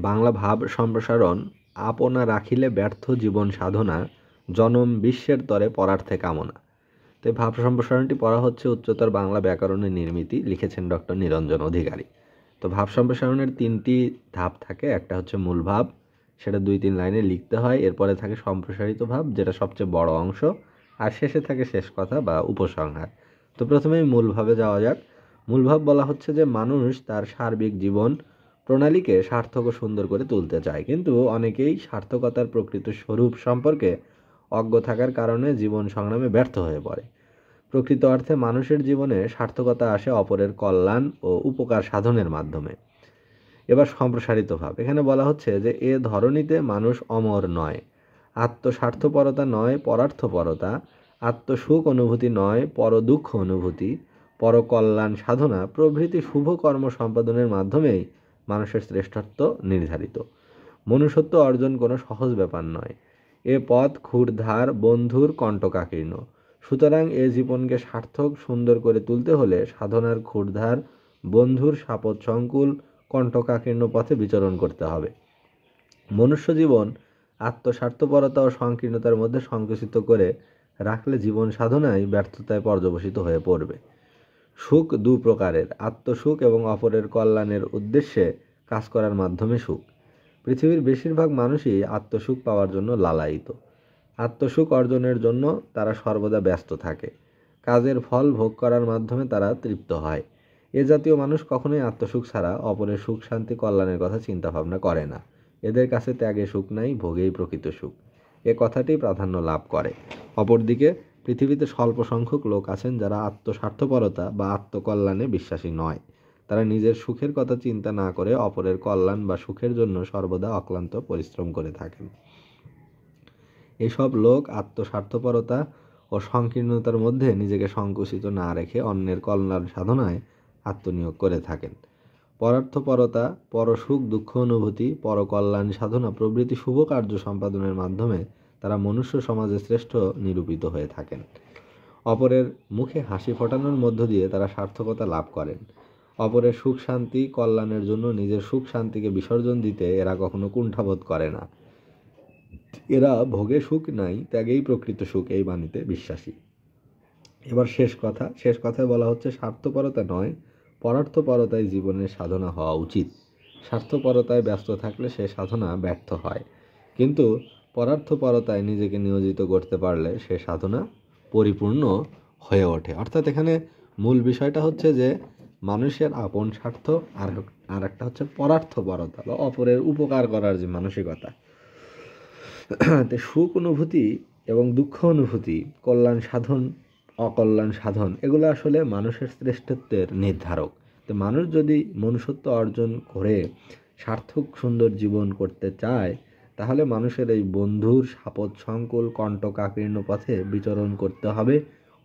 বাংলা ভাব সম্প্রসারণ আপনা রাখিলে ব্যর্থ জীবন সাধনা জনম বিশ্বের তরে পরার্থে কামনা। তো এই ভাব সম্প্রসারণটি পড়া হচ্ছে উচ্চতর বাংলা ব্যাকরণের নির্মিতি, লিখেছেন ডক্টর নিরঞ্জন অধিকারী। তো ভাব সম্প্রসারণের 3টি ধাপ থাকে। একটা হচ্ছে মূল ভাব, সেটা 2-3 লাইনে লিখতে হয়। এরপরে থাকে সম্প্রসারিত ভাব, যেটা সবচেয়ে বড় অংশ, আর শেষে থাকে শেষ কথা বা উপসংহার। তো প্রথমেই মূল ভাবে যাওয়া যাক। মূল ভাব বলা হচ্ছে যে মানুষ তার সার্বিক জীবন প্রণালীকে সার্থক ও সুন্দর করে তুলতে চায়, কিন্তু অনেকেই সার্থকতার প্রকৃত স্বরূপ সম্পর্কে অজ্ঞ থাকার কারণে জীবন সংগ্রামে ব্যর্থ হয়ে পড়ে। প্রকৃত অর্থে মানুষের জীবনে সার্থকতা আসে অপরের কল্যাণ ও উপকার সাধনের মাধ্যমে। এবার সম্প্রসারিত ভাব, এখানে বলা হচ্ছে যে এ ধরনীতে মানুষ অমর নয়, আত্মস্বার্থপরতা নয় পরার্থপরতা, আত্মসুখ অনুভূতি নয় পর দুঃখ অনুভূতি, পরকল্যাণ সাধনা প্রভৃতি শুভ কর্ম সম্পাদনের মাধ্যমেই মানুষের শ্রেষ্ঠত্ব নির্ধারিত। মনুষ্যত্ব অর্জন কোনো সহজ ব্যাপার নয়, এ পথ ক্ষুরধার বন্ধুর কণ্টকাকীর্ণ। সুতরাং এ জীবনকে সার্থক সুন্দর করে তুলতে হলে সাধনার ক্ষুরধার বন্ধুর সাপদ সংকুল কণ্টকাকীর্ণ পথে বিচরণ করতে হবে। মনুষ্য জীবন আত্মস্বার্থপরতা ও সংকীর্ণতার মধ্যে সংকুচিত করে রাখলে জীবন সাধনায় ব্যর্থতায় পর্যবসিত হয়ে পড়বে। সুখ 2 প্রকারের, আত্মসুখ এবং অপরের কল্যাণের উদ্দেশ্যে কাজ করার মাধ্যমে সুখ। পৃথিবীর বেশিরভাগ মানুষই আত্মসুখ পাওয়ার জন্য লালায়িত। আত্মসুখ অর্জনের জন্য তারা সর্বদা ব্যস্ত থাকে। কাজের ফল ভোগ করার মাধ্যমে তারা তৃপ্ত হয়। এ জাতীয় মানুষ কখনোই আত্মসুখ ছাড়া অপরের সুখ শান্তি কল্যাণের কথা চিন্তা ভাবনা করে না। এদের কাছে ত্যাগে সুখ নাই, ভোগেই প্রকৃত সুখ, এ কথাটি প্রাধান্য লাভ করে। অপরদিকে পৃথিবীতে স্বল্প সংখ্যক লোক আছেন যারা আত্মস্বার্থপরতা বা আত্মকল্যাণে বিশ্বাসী নয়। তারা নিজের সুখের কথা চিন্তা না করে অপরের কল্যাণ বা সুখের জন্য সর্বদা অক্লান্ত পরিশ্রম করে থাকেন। এসব লোক আত্মস্বার্থপরতা ও সংকীর্ণতার মধ্যে নিজেকে সংকুচিত না রেখে অন্যের কল্যাণ সাধনায় আত্মনিয়োগ করে থাকেন। পরার্থপরতা, পরসুখ দুঃখ অনুভূতি, পরকল্যাণ সাধনা প্রভৃতি শুভ কার্য সম্পাদনের মাধ্যমে তারা মনুষ্য সমাজে শ্রেষ্ঠ নিরূপিত হয়ে থাকেন। অপরের মুখে হাসি ফোটানোর মধ্য দিয়ে তারা সার্থকতা লাভ করেন। অপরের সুখ শান্তি কল্যাণের জন্য নিজের সুখ শান্তিকে বিসর্জন দিতে এরা কখনো কুণ্ঠাবোধ করে না। এরা ভোগে সুখ নাই, ত্যাগেই প্রকৃত সুখ, এই বাণীতে বিশ্বাসী। এবার শেষ কথায় বলা হচ্ছে স্বার্থপরতা নয় পরার্থপরতায় জীবনের সাধনা হওয়া উচিত। স্বার্থপরতায় ব্যস্ত থাকলে সে সাধনা ব্যর্থ হয়, কিন্তু পরার্থপরতায় নিজেকে নিয়োজিত করতে পারলে সে সাধনা পরিপূর্ণ হয়ে ওঠে। অর্থাৎ এখানে মূল বিষয়টা হচ্ছে যে মানুষের আপন স্বার্থ, আর একটা হচ্ছে পরার্থপরতা বা অপরের উপকার করার যে মানসিকতা। তো সুখ অনুভূতি এবং দুঃখ অনুভূতি, কল্যাণ সাধন অকল্যাণ সাধন, এগুলো আসলে মানুষের শ্রেষ্ঠত্বের নির্ধারক। তো মানুষ যদি মনুষ্যত্ব অর্জন করে সার্থক সুন্দর জীবন করতে চায়, তাহলে মানুষের এই বন্ধুর সাপদ সংকুল কণ্টকাকীর্ণ পথে বিচরণ করতে হবে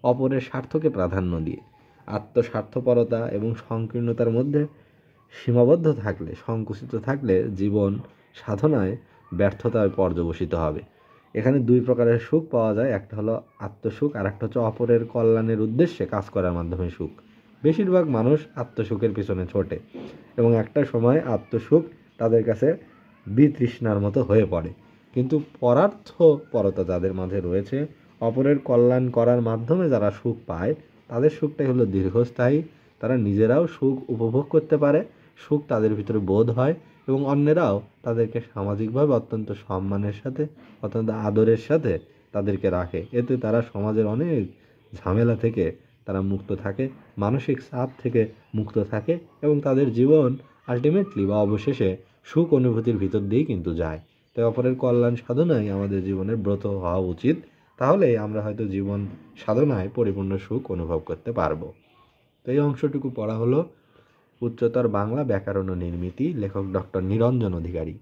অপরের স্বার্থকে প্রাধান্য দিয়ে। আত্মস্বার্থপরতা এবং সংকীর্ণতার মধ্যে সীমাবদ্ধ থাকলে, সংকুচিত থাকলে জীবন সাধনায় ব্যর্থতায় পর্যবসিত হবে। এখানে 2 প্রকারের সুখ পাওয়া যায়, একটা হলো আত্মসুখ, আর একটা হচ্ছে অপরের কল্যাণের উদ্দেশ্যে কাজ করার মাধ্যমে সুখ। বেশিরভাগ মানুষ আত্মসুখের পিছনে ছোটে এবং একটা সময় আত্মসুখ তাদের কাছে বিতৃষ্ণার মতো হয়ে পড়ে। কিন্তু পরার্থপরতা যাদের মাঝে রয়েছে, অপরের কল্যাণ করার মাধ্যমে যারা সুখ পায়, তাদের সুখটাই হলো দীর্ঘস্থায়ী। তারা নিজেরাও সুখ উপভোগ করতে পারে, সুখ তাদের ভিতরে বোধ হয় এবং অন্যেরাও তাদেরকে সামাজিকভাবে অত্যন্ত সম্মানের সাথে, অত্যন্ত আদরের সাথে তাদেরকে রাখে। এতে তারা সমাজের অনেক ঝামেলা থেকে তারা মুক্ত থাকে, মানসিক চাপ থেকে মুক্ত থাকে এবং তাদের জীবন আলটিমেটলি বা অবশেষে সুখ অনুভূতির ভিতর দিয়েই কিন্তু যায়। তাই অপরের কল্যাণ সাধনাই আমাদের জীবনের ব্রত হওয়া উচিত। তাহলেই আমরা হয়তো জীবন সাধনায় পরিপূর্ণ সুখ অনুভব করতে পারবো। তো এই অংশটুকু পড়া হলো উচ্চতর বাংলা ব্যাকরণ ও নির্মিতি, লেখক ডক্টর নিরঞ্জন অধিকারী।